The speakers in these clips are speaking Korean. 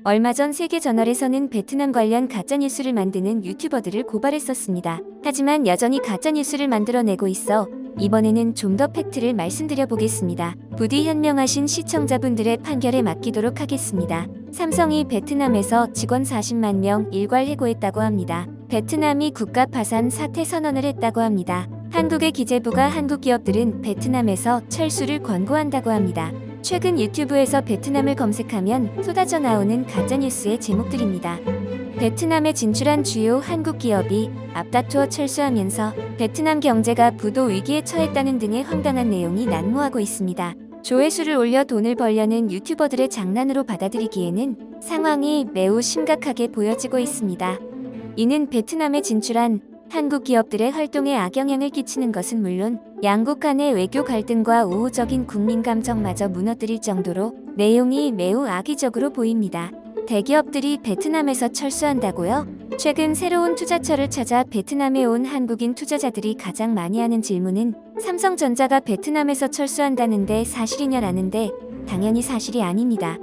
얼마 전 세계저널에서는 베트남 관련 가짜뉴스를 만드는 유튜버들을 고발했었습니다. 하지만 여전히 가짜뉴스를 만들어내고 있어 이번에는 좀 더 팩트를 말씀드려 보겠습니다. 부디 현명하신 시청자분들의 판결에 맡기도록 하겠습니다. 삼성이 베트남에서 직원 40만 명 일괄 해고했다고 합니다. 베트남이 국가 파산 사퇴 선언을 했다고 합니다. 한국의 기재부가 한국 기업들은 베트남에서 철수를 권고한다고 합니다. 최근 유튜브에서 베트남을 검색하면 쏟아져 나오는 가짜뉴스의 제목들입니다. 베트남에 진출한 주요 한국 기업이 앞다투어 철수하면서 베트남 경제가 부도 위기에 처했다는 등의 황당한 내용이 난무하고 있습니다. 조회수를 올려 돈을 벌려는 유튜버들의 장난으로 받아들이기에는 상황이 매우 심각하게 보여지고 있습니다. 이는 베트남에 진출한 한국 기업들의 활동에 악영향을 끼치는 것은 물론 양국 간의 외교 갈등과 우호적인 국민 감정마저 무너뜨릴 정도로 내용이 매우 악의적으로 보입니다. 대기업들이 베트남에서 철수한다고요? 최근 새로운 투자처를 찾아 베트남에 온 한국인 투자자들이 가장 많이 하는 질문은 삼성전자가 베트남에서 철수한다는데 사실이냐라는데 당연히 사실이 아닙니다.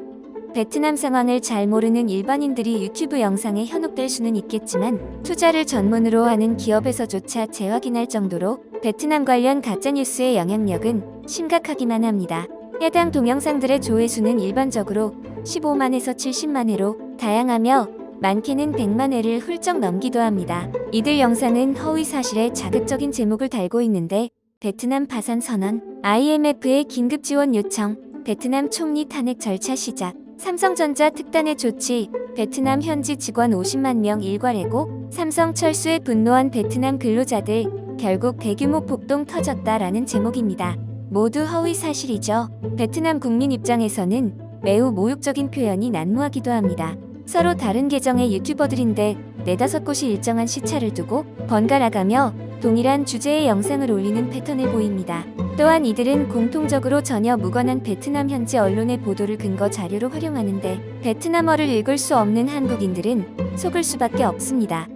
베트남 상황을 잘 모르는 일반인들이 유튜브 영상에 현혹될 수는 있겠지만 투자를 전문으로 하는 기업에서조차 재확인할 정도로 베트남 관련 가짜뉴스의 영향력은 심각하기만 합니다. 해당 동영상들의 조회수는 일반적으로 15만에서 70만 회로 다양하며 많게는 100만 회를 훌쩍 넘기도 합니다. 이들 영상은 허위 사실에 자극적인 제목을 달고 있는데 베트남 파산 선언, IMF의 긴급 지원 요청, 베트남 총리 탄핵 절차 시작, 삼성전자 특단의 조치, 베트남 현지 직원 50만 명 일괄해고, 삼성 철수에 분노한 베트남 근로자들, 결국 대규모 폭동 터졌다라는 제목입니다. 모두 허위 사실이죠. 베트남 국민 입장에서는 매우 모욕적인 표현이 난무하기도 합니다. 서로 다른 계정의 유튜버들인데 4-5곳이 일정한 시차를 두고 번갈아가며 동일한 주제의 영상을 올리는 패턴을 보입니다. 또한 이들은 공통적으로 전혀 무관한 베트남 현지 언론의 보도를 근거 자료로 활용하는데 베트남어를 읽을 수 없는 한국인들은 속을 수밖에 없습니다.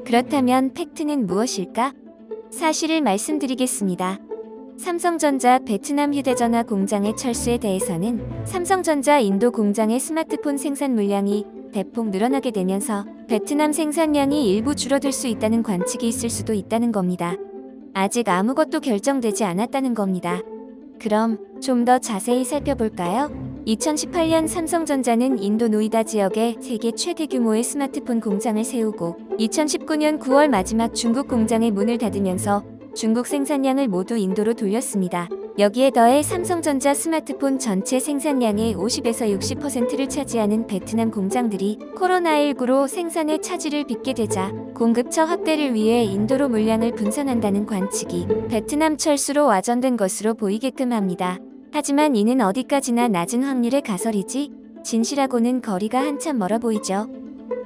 그렇다면 팩트는 무엇일까? 사실을 말씀드리겠습니다. 삼성전자 베트남 휴대전화 공장의 철수에 대해서는 삼성전자 인도 공장의 스마트폰 생산 물량이 대폭 늘어나게 되면서 베트남 생산량이 일부 줄어들 수 있다는 관측이 있을 수도 있다는 겁니다. 아직 아무것도 결정되지 않았다는 겁니다. 그럼 좀 더 자세히 살펴볼까요? 2018년 삼성전자는 인도 노이다 지역에 세계 최대 규모의 스마트폰 공장을 세우고 2019년 9월 마지막 중국 공장의 문을 닫으면서 중국 생산량을 모두 인도로 돌렸습니다. 여기에 더해 삼성전자 스마트폰 전체 생산량의 50에서 60%를 차지하는 베트남 공장들이 코로나19로 생산의 차질을 빚게 되자 공급처 확대를 위해 인도로 물량을 분산한다는 관측이 베트남 철수로 와전된 것으로 보이게끔 합니다. 하지만 이는 어디까지나 낮은 확률의 가설이지 진실하고는 거리가 한참 멀어 보이죠.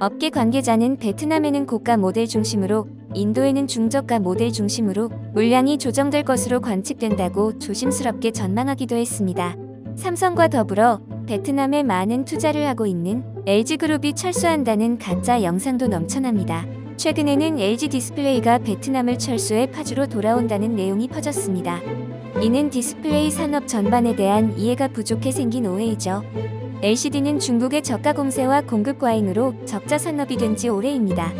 업계 관계자는 베트남에는 고가 모델 중심으로 인도에는 중저가 모델 중심으로 물량이 조정될 것으로 관측된다고 조심스럽게 전망하기도 했습니다. 삼성과 더불어 베트남에 많은 투자를 하고 있는 LG그룹이 철수한다는 가짜 영상도 넘쳐납니다. 최근에는 LG 디스플레이가 베트남을 철수해 파주로 돌아온다는 내용이 퍼졌습니다. 이는 디스플레이 산업 전반에 대한 이해가 부족해 생긴 오해이죠. LCD는 중국의 저가 공세와 공급 과잉으로 적자 산업이 된 지 오래입니다.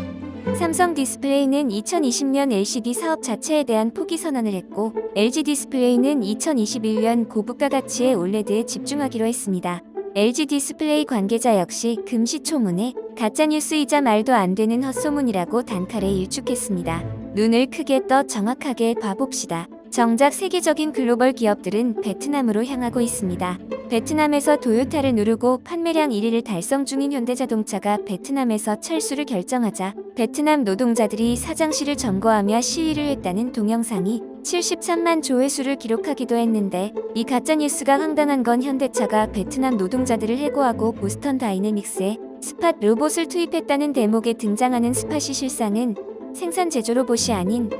삼성 디스플레이는 2020년 LCD 사업 자체에 대한 포기 선언을 했고 LG 디스플레이는 2021년 고부가 가치의 OLED에 집중하기로 했습니다. LG 디스플레이 관계자 역시 금시초문에 가짜뉴스이자 말도 안 되는 헛소문이라고 단칼에 일축했습니다. 눈을 크게 떠 정확하게 봐봅시다. 정작 세계적인 글로벌 기업들은 베트남으로 향하고 있습니다. 베트남에서 도요타를 누르고 판매량 1위를 달성 중인 현대자동차가 베트남에서 철수를 결정하자 베트남 노동자들이 사장실을 점거하며 시위를 했다는 동영상이 73만 조회수를 기록하기도 했는데 이 가짜뉴스가 황당한 건 현대차가 베트남 노동자들을 해고하고 보스턴 다이내믹스에 스팟 로봇을 투입했다는 대목에 등장하는 스팟이 실상은 생산 제조 로봇이 아닌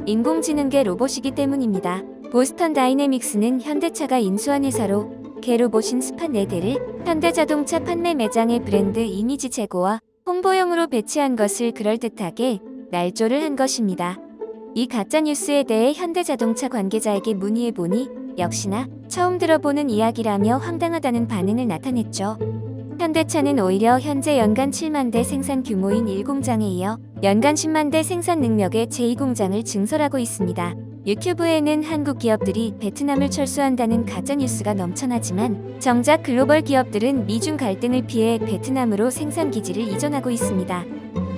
인공지능계 로봇이기 때문입니다. 보스턴 다이내믹스는 현대차가 인수한 회사로 개로봇인 스팟 4대를 현대자동차 판매 매장의 브랜드 이미지 제고와 홍보용으로 배치한 것을 그럴듯하게 날조를 한 것입니다. 이 가짜뉴스에 대해 현대자동차 관계자에게 문의해보니 역시나 처음 들어보는 이야기라며 황당하다는 반응을 나타냈죠. 현대차는 오히려 현재 연간 7만 대 생산 규모인 1공장에 이어 연간 10만 대 생산 능력의 제2공장을 증설하고 있습니다. 유튜브에는 한국 기업들이 베트남을 철수한다는 가짜뉴스가 넘쳐나지만 정작 글로벌 기업들은 미중 갈등을 피해 베트남으로 생산 기지를 이전하고 있습니다.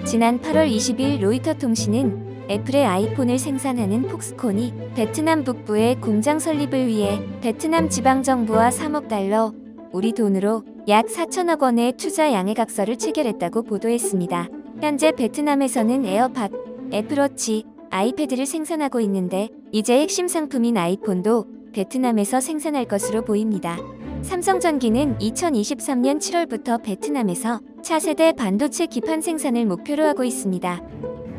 지난 8월 20일 로이터 통신은 애플의 아이폰을 생산하는 폭스콘이 베트남 북부에 공장 설립을 위해 베트남 지방정부와 3억 달러, 우리 돈으로 약 4천억 원의 투자 양해각서를 체결했다고 보도했습니다. 현재 베트남에서는 에어팟, 애플워치, 아이패드를 생산하고 있는데 이제 핵심 상품인 아이폰도 베트남에서 생산할 것으로 보입니다. 삼성전기는 2023년 7월부터 베트남에서 차세대 반도체 기판 생산을 목표로 하고 있습니다.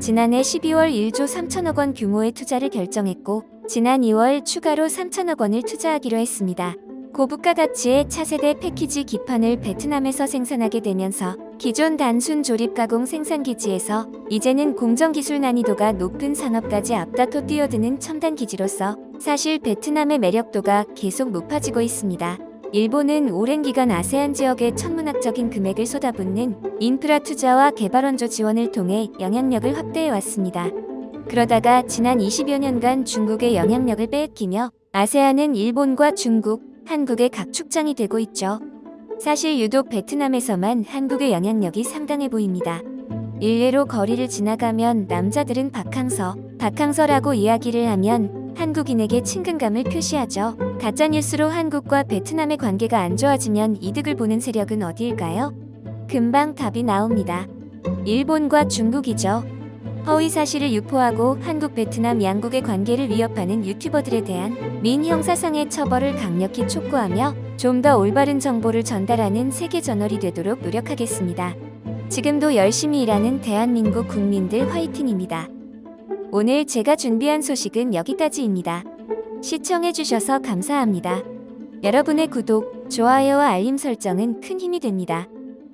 지난해 12월 1조 3천억 원 규모의 투자를 결정했고 지난 2월 추가로 3천억 원을 투자하기로 했습니다. 고부가 가치의 차세대 패키지 기판을 베트남에서 생산하게 되면서 기존 단순 조립 가공 생산 기지에서 이제는 공정 기술 난이도가 높은 산업까지 앞다퉈 뛰어드는 첨단 기지로서 사실 베트남의 매력도가 계속 높아지고 있습니다. 일본은 오랜 기간 아세안 지역에 천문학적인 금액을 쏟아붓는 인프라 투자와 개발 원조 지원을 통해 영향력을 확대해 왔습니다. 그러다가 지난 20여 년간 중국의 영향력을 빼앗기며 아세안은 일본과 중국, 한국의 각 축장이 되고 있죠. 사실 유독 베트남에서만 한국의 영향력이 상당해 보입니다. 일례로 거리를 지나가면 남자들은 박항서라고 이야기를 하면 한국인에게 친근감을 표시하죠. 가짜뉴스로 한국과 베트남의 관계가 안 좋아지면 이득을 보는 세력은 어디일까요? 금방 답이 나옵니다. 일본과 중국이죠. 허위 사실을 유포하고 한국 베트남 양국의 관계를 위협하는 유튜버들에 대한 민형사상의 처벌을 강력히 촉구하며 좀 더 올바른 정보를 전달하는 세계 저널이 되도록 노력하겠습니다. 지금도 열심히 일하는 대한민국 국민들 화이팅입니다. 오늘 제가 준비한 소식은 여기까지입니다. 시청해주셔서 감사합니다. 여러분의 구독, 좋아요와 알림 설정은 큰 힘이 됩니다.